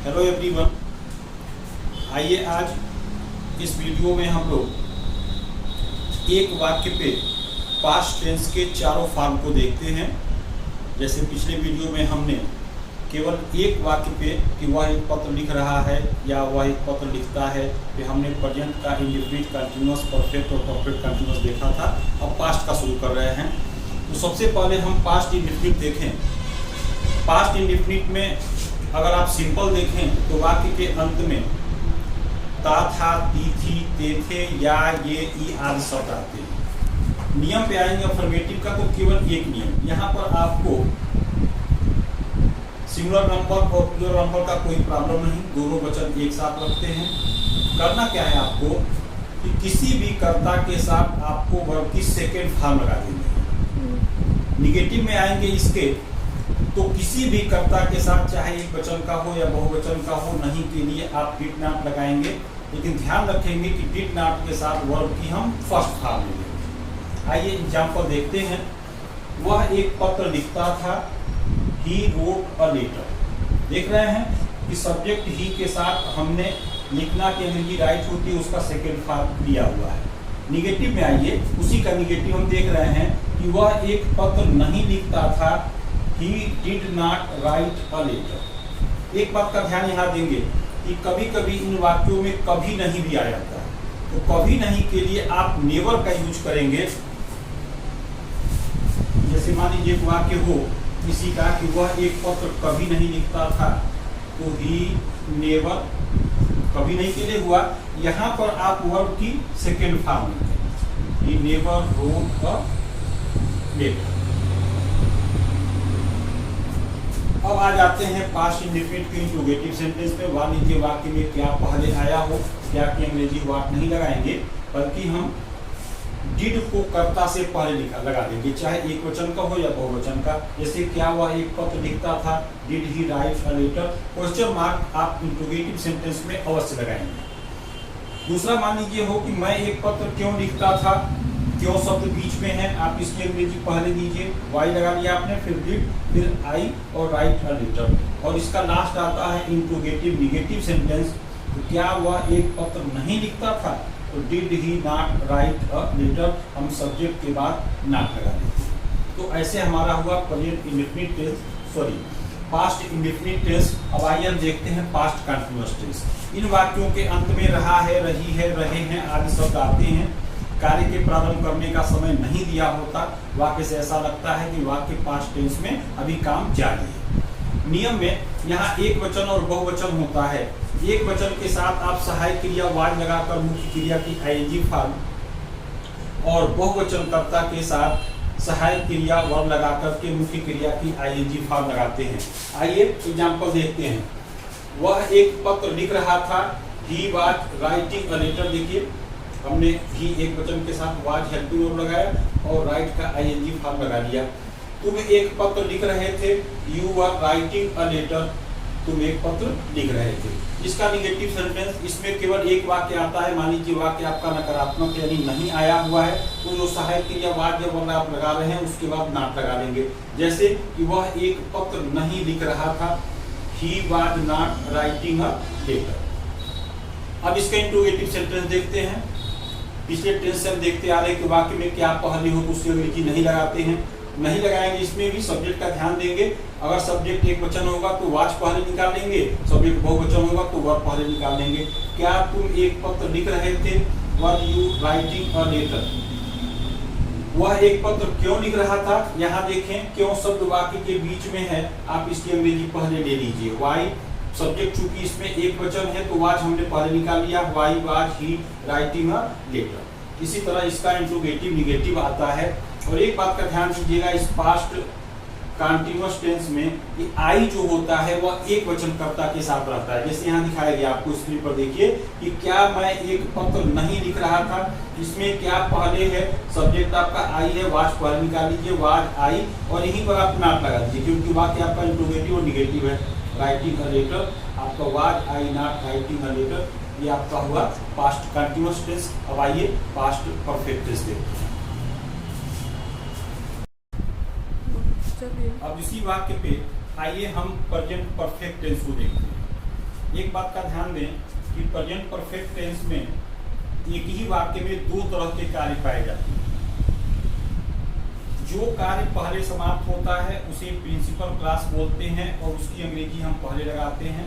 Hello everyone, आइए आज इस वीडियो में हम लोग एक वाक्य पे पास्ट टेंस के चारों फॉर्म को देखते हैं। जैसे पिछले वीडियो में हमने केवल एक वाक्य पे कि वह एक पत्र लिख रहा है या वह एक पत्र लिखता है कि हमने प्रेजेंट का इंडेफिनिट, कंटीन्यूअस, परफेक्ट और परफेक्ट कंटीन्यूअस देखा था। अब पास्ट का शुरू कर रहे हैं। तो सबसे पहले हम पास्ट इंडेफिनिट देखें। पास्ट इंडेफिनिट में अगर आप सिंपल देखें तो वाक्य के अंत में ता, था, ती, थी, ते, थे, या, ये, ई आदि शब्द आते हैं। नियम पे आएंगे अफर्मेटिव का तो केवल एक नियम, यहाँ पर आपको सिंगुलर नंबर और प्लूरल नंबर का कोई प्रॉब्लम नहीं, दोनों वचन एक साथ रखते हैं। करना क्या है आपको कि किसी भी कर्ता के साथ आपको वर्ब की सेकेंड फॉर्म लगा देंगे। निगेटिव में आएंगे इसके तो किसी भी कर्ता के साथ चाहे एक वचन का हो या बहुवचन का हो, नहीं के लिए आप डिड नॉट लगाएंगे, लेकिन ध्यान रखेंगे कि डिड नॉट के साथ वर्ब की हम फर्स्ट फॉर्म लेंगे। आइए एग्जांपल देखते हैं। वह एक पत्र लिखता था, ही रोट अ लेटर। देख रहे हैं कि सब्जेक्ट ही के साथ हमने लिखना की अंग्रेजी राइट होती है, उसका सेकेंड फॉर्म दिया हुआ है। निगेटिव में आइए, उसी का निगेटिव हम देख रहे हैं कि वह एक पत्र नहीं लिखता था, He did not write a letter। एक बात का ध्यान यहाँ देंगे कि कभी कभी इन वाक्यों में कभी नहीं भी आ जाता है, तो कभी नहीं के लिए आप नेवर का यूज करेंगे। जैसे मान लीजिए एक वाक्य हो किसी का कि वह एक पत्र कभी नहीं लिखता था, तो he never कभी नहीं के लिए हुआ। यहाँ पर आप वर्ब की सेकेंड फॉर्म लिखें, he never wrote a letter। अब आ जाते हैं पास्ट इंडेफिनिट के इंट्रोगेटिव सेंटेंस में। मान लीजिए वाक्य में क्या पहले आया हो, क्या की अंग्रेजी वर्ड नहीं लगाएंगे, बल्कि हम डिड को कर्ता से पहले लगा देंगे, चाहे एक वचन का हो या बहुवचन का। जैसे क्या वह एक पत्र लिखता था, did he write a letter. Question mark आप इंट्रोगेटिव सेंटेंस में अवश्य लगाएंगे। दूसरा मान लीजिए हो कि मैं एक पत्र क्यों लिखता था, क्यों शब्द बीच में है, आप इसकी अंग्रेजी पहले दीजिए, वाई लगा दिया आपने, फिर डिड, फिर आई और राइट अ लेटर, और इसका लास्ट आता है इंट्रोगेटिव निगेटिव सेंटेंस। तो क्या वह एक पत्र नहीं लिखता था, तो did he not write a letter, हम सब्जेक्ट के बाद नॉट लगा देते हैं। तो ऐसे हमारा हुआ present indefinite tense, sorry past indefinite tense. अब आइए हम देखते हैं पास्ट कंटीन्यूअस टेंस। इन वाक्यों के अंत में रहा है, रही है, रहे हैं आदि शब्द आते हैं। कार्य के प्रारंभ करने का समय नहीं दिया होता, वाक्य से ऐसा लगता है कि वाक्य पास्ट टेंस में अभी काम जारी है। नियम में यहाँ एक वचन और बहुवचन होता है। एक वचन के साथ आप सहायक क्रिया वाज लगाकर मुख्य क्रिया की आईएनजी फॉर्म, और बहुवचन कर्ता के साथ सहायक क्रिया वर्ब लगाकर के मुख्य क्रिया की आईएनजी फॉर्म लगाते हैं। आइए एग्जाम्पल देखते हैं। वह एक पत्र लिख रहा था, he was writing a letter. देखिए हमने ही एक वचन के साथ वाज हेल्पिंग वर्ब लगाया और राइट का आईएनजी फॉर्म लगा दिया। तुम एक पत्र लिख रहे थे, you were writing a letter, तुम एक पत्र लिख रहे थे। इसका निगेटिव सेंटेंस, इसमें केवल एक वाक्य आता है। मान लीजिए वाक्य आपका नकारात्मक यानी नहीं आया हुआ है, तो जो सहायक क्रिया वाज वर्ब आप लगा रहे हैं उसके बाद नॉट लगा देंगे। जैसे कि वह एक पत्र नहीं लिख रहा था, he was not writing a letter. अब इसका इंट्रोगेटिव सेंटेंस देखते हैं। पिछले टेंस से हम देखते आ रहे हैं कि वाक्य में क्या पहले हो तो उसकी अंग्रेजी नहीं लगाते हैं, नहीं लगाएंगे। इसमें भी सब्जेक्ट का ध्यान देंगे। अगर सब्जेक्ट एक वचन होगा तो वाज पहले निकाल लेंगे, सब्जेक्ट बहुवचन होगा तो वर्ब पहले निकाल लेंगे। क्या तुम एक पत्र लिख रहे थे, were you writing a letter. वह एक पत्र क्यों लिख रहा था, यहाँ देखें क्यों शब्द वाक्य के बीच में है, आप इसकी अंग्रेजी पहले ले लीजिए। वाई सब्जेक्ट चूंकि इसमें एक वचन है तो वाज हमने पहले निकाल लिया, why was he writing a letter. इसी तरह इसका इंट्रोगेटिव निगेटिव आता है। और एक बात का ध्यान दीजिएगा, इस पास्ट कंटीन्यूअस टेंस में कि आई जो होता है वह एक वचन कर्ता के साथ रहता है। जैसे यहाँ दिखाया गया आपको स्क्रीन पर, देखिए कि क्या मैं एक पत्र नहीं लिख रहा था, इसमें क्या पहले है, सब्जेक्ट आपका आई है, वाज पहले निकाल लीजिए, वाज आई, और यहीं पर आप नॉट लगा दीजिए क्योंकि वाक्य आपका इंट्रोगेटिव और निगेटिव है। राइटिंग अ लेटर, आपका was I not writing a letter, ये आपका हुआ पास्ट कंटीन्यूअस टेंस। अब आइए पास्ट परफेक्ट टेंस देखते हैं। अब इसी वाक्य पे आइए हम प्रेजेंट परफेक्ट टेंस को देखते हैं। एक बात का ध्यान दें कि प्रेजेंट परफेक्ट टेंस में एक ही वाक्य में दो तरह के कार्य पाए जाते हैं। जो कार्य पहले समाप्त होता है उसे प्रिंसिपल क्लास बोलते हैं और उसकी अंग्रेजी हम पहले लगाते हैं,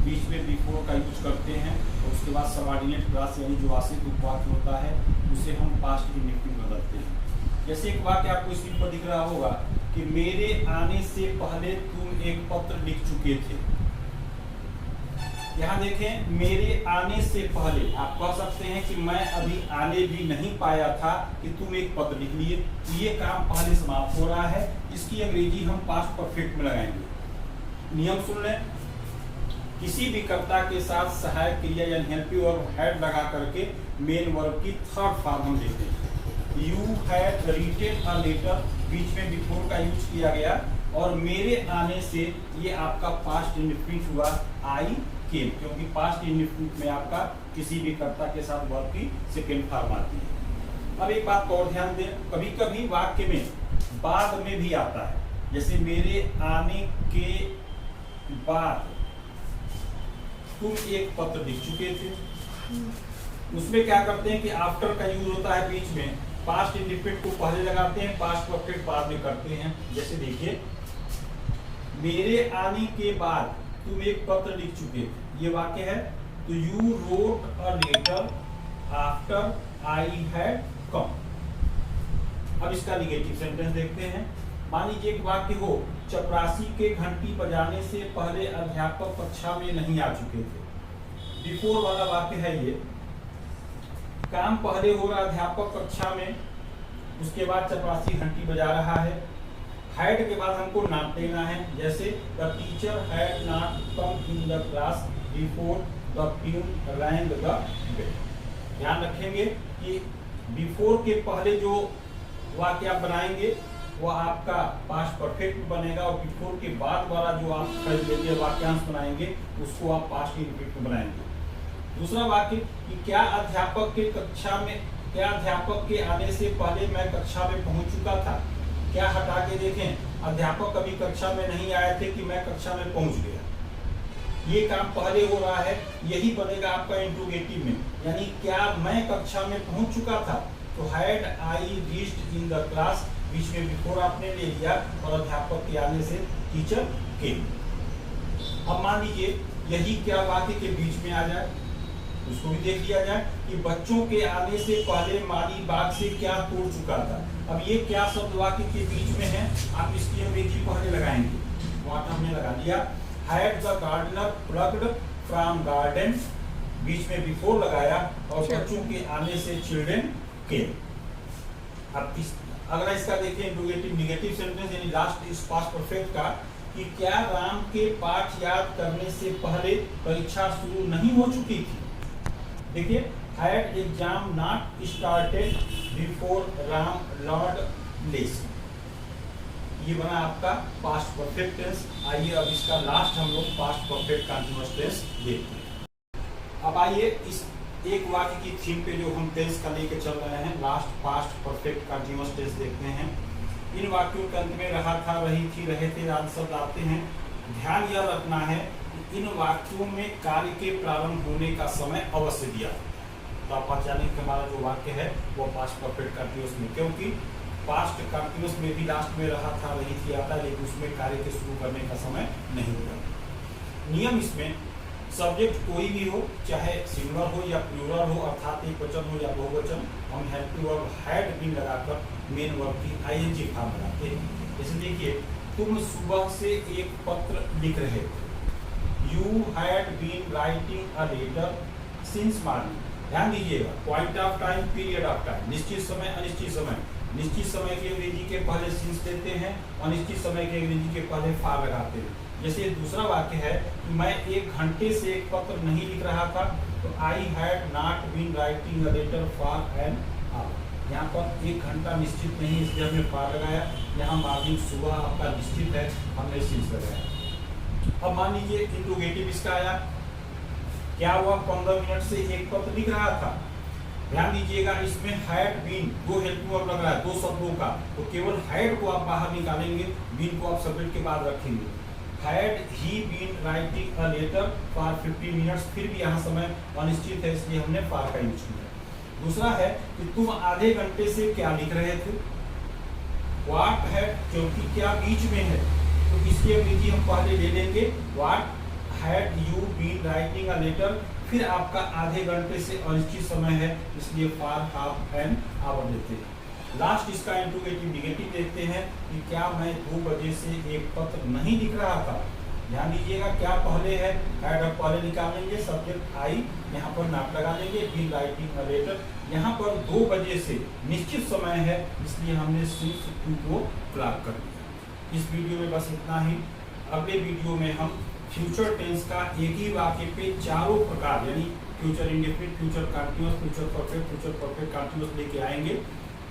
बीच में बिफोर का यूज करते हैं, और उसके बाद सबऑर्डिनेट क्लास यानी जो आश्रित उपवाक्य होता है उसे हम पास्ट इंडेफिनिट बदलते हैं। जैसे एक वाक्य आपको स्क्रीन पर दिख रहा होगा कि मेरे आने से पहले तुम एक पत्र लिख चुके थे। यहाँ देखें, मेरे आने से पहले आप कह सकते हैं कि मैं अभी आने भी नहीं पाया था कि तुम एक पत्र लिख लिए, ये काम पहले समाप्त हो रहा है, इसकी अंग्रेजी हम पास्ट परफेक्ट में लगाएंगे। नियम सुन लें, किसी भी कर्ता के साथ सहायक क्रिया यानी हेल्पिंग वर्ब हैड लगा करके मेन वर्ब की थर्ड फॉर्म हम लेते हैं। You had written a letter, बीच में बिफोर का यूज किया गया, और मेरे आने से ये आपका पास्ट इंडेफिनिट हुआ आई केम, क्योंकि पास्ट इंडेफिनिट में आपका किसी भी कर्ता के साथ वर्ब की सेकेंड फॉर्म आती है। अब एक बात और ध्यान दें, कभी कभी वाक्य में बाद में भी आता है, जैसे मेरे आने के बाद तुम एक पत्र लिख चुके थे, उसमें क्या करते हैं कि आफ्टर का यूज होता है बीच में, पास्ट इंडेफिनिट को पहले लगाते हैं, पास्ट परफेक्ट बाद में करते हैं। जैसे देखिए, मेरे आने के बाद तुम एक पत्र लिख चुके थे, ये वाक्य है, तो you wrote a letter after I had come. अब इसका निगेटिव सेंटेंस देखते हैं। मान लीजिए एक वाक्य हो, चपरासी के घंटी बजाने से पहले अध्यापक कक्षा में नहीं आ चुके थे। बिफोर वाला वाक्य है ये, काम पहले हो रहा अध्यापक कक्षा में, उसके बाद चपरासी घंटी बजा रहा है। हैड के बाद हमको नाम देना है, जैसे the teacher had not come in the class before the peon rang the bell. ध्यान रखेंगे कि बिफोर के पहले जो वाक्य आप बनाएंगे वो आपका पास्ट परफेक्ट बनेगा, और बिफोर के बाद वाला जो आप वाक्यांश बनाएंगे उसको आप पास्ट इंडेफिनिट बनाएंगे। दूसरा वाक्य कि क्या अध्यापक के आने से पहले मैं कक्षा में पहुंच चुका था। क्या हटा के देखें, अध्यापक कभी कक्षा में नहीं आए थे कि मैं कक्षा में पहुंच गया, ये काम पहले हो रहा है, यही बनेगा आपका इंट्रोगेटिव में, यानी क्या मैं कक्षा में पहुंच चुका था, तो had I reached in the class, बीच में बिफोर आपने ले लिया, और अध्यापक के आने से टीचर केम। अब मान लीजिए यही क्या वाक्य के बीच में आ जाए, उसको भी देख लिया जाए कि बच्चों के आने से पहले माली बाग से क्या तोड़ चुका था। अब ये क्या शब्द वाक्य के बीच में है, आप इसकी अंग्रेजी पहले लगाएंगे, वहां हमने लगा दिया। Had the gardener plucked from garden, बीच में बिफोर लगाया, और बच्चों के आने से चिल्ड्रन केम। अब अगर इसका देखें इंट्रोगेटिव निगेटिव सेंटेंस यानी लास्ट इज पास्ट परफेक्ट का, कि क्या राम के पाठ याद करने से पहले परीक्षा शुरू नहीं हो चुकी थी। देखिए, had exam not started before Ram learned lesson, ये बना आपका पास्ट परफेक्ट टेंस। आइए अब इसका लास्ट हम लोग पास्ट परफेक्ट कंटीन्यूअस टेंस देखते हैं। अब आइए इस एक वाक्य की थीम पे जो हम टेंस का लेके चल रहे हैं, last past perfect continuous tense देखते हैं। इन वाक्यों के अंत में रहा था, रही थी, रहे थे आदि शब्द आते हैं। ध्यान यह रखना है कि इन वाक्यों में कार्य के प्रारंभ होने का समय अवश्य दिया, तो आप पहचानें कि हमारा जो वाक्य है वो पास्ट परफेक्ट कंटीन्यूअस में, क्योंकि पास्ट कंटीन्यूअस में भी लास्ट में रहा था, रही थी आता है, लेकिन उसमें कार्य के शुरू करने का समय नहीं होता। नियम इसमें सब्जेक्ट कोई भी हो, चाहे सिंगुलर हो या प्लूरल हो, अर्थात एक वचन हो या बहुवचन, हम हेल्पिंग वर्ब हैड बीन लगाकर मेन वर्ब की आईएनजी फॉर्म लगाते हैं। जैसे देखिए, तुम सुबह से एक पत्र लिख रहे थे, you had been writing a letter since morning. ध्यान दीजिएगा, point of time, period of time, निश्चित समय, अनिश्चित समय। निश्चित समय के अंग्रेजी के पहले सिंस देते हैं, अनिश्चित समय के अंग्रेजी के पहले फॉर लगाते हैं। जैसे दूसरा वाक्य है, मैं एक घंटे से एक पत्र नहीं लिख रहा था, तो I had not been writing a letter for an hour. यहाँ पर एक घंटा निश्चित नहीं, इसलिए हमने फॉर लगाया। यहाँ मॉर्निंग सुबह आपका निश्चित है, हमने सिंस लगाया। अब मान लीजिए इंट्रोगेटिव इसका आया, क्या हुआ, 15 मिनट से एक पत्र लिख रहा था। ध्यान दीजिएगा, इसमें हैड बीन दो हेल्पिंग वर्ब लग रहा है, दो शब्दों का, तो केवल हैड को आप बाहर निकालेंगे, बीन को आप सब्जेक्ट के बाद रखेंगे। Had he been writing a letter for 50 minutes, फिर भी यहाँ समय अनिश्चित है इसलिए हमने फॉर का यूज किया। दूसरा है कि तुम आधे घंटे से क्या लिख रहे थे, व्हाट हैड, क्योंकि क्या बीच में है तो इसकी अंग्रेजी हम पहले ले लेंगे what had you been writing a letter, फिर आपका आधे घंटे से अनिश्चित समय है इसलिए फॉर हाफ एन आवर लेते हैं। लास्ट इसका इंट्रोगेटिव निगेटिव देखते हैं कि क्या मैं 2 बजे से एक पत्र नहीं लिख रहा था। ध्यान दीजिएगा क्या पहले है, हैड अब पहले निकालेंगे, सब्जेक्ट आई, यहाँ पर नॉट लगा लेंगे, बीन राइटिंग अ लेटर, यहाँ पर 2 बजे से निश्चित समय है इसलिए हमने सिंस 2 को क्लॉक कर दिया। इस वीडियो में बस इतना ही। अगले वीडियो में हम फ्यूचर टेंस का एक ही वाक्य पे चारों प्रकार यानी future indefinite, future continuous, future perfect continuous लेके आएंगे।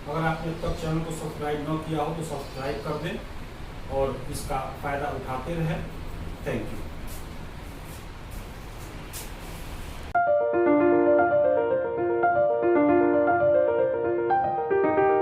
अगर आपने अब तक चैनल को सब्सक्राइब न किया हो तो सब्सक्राइब कर दें और इसका फ़ायदा उठाते रहें। Thank you.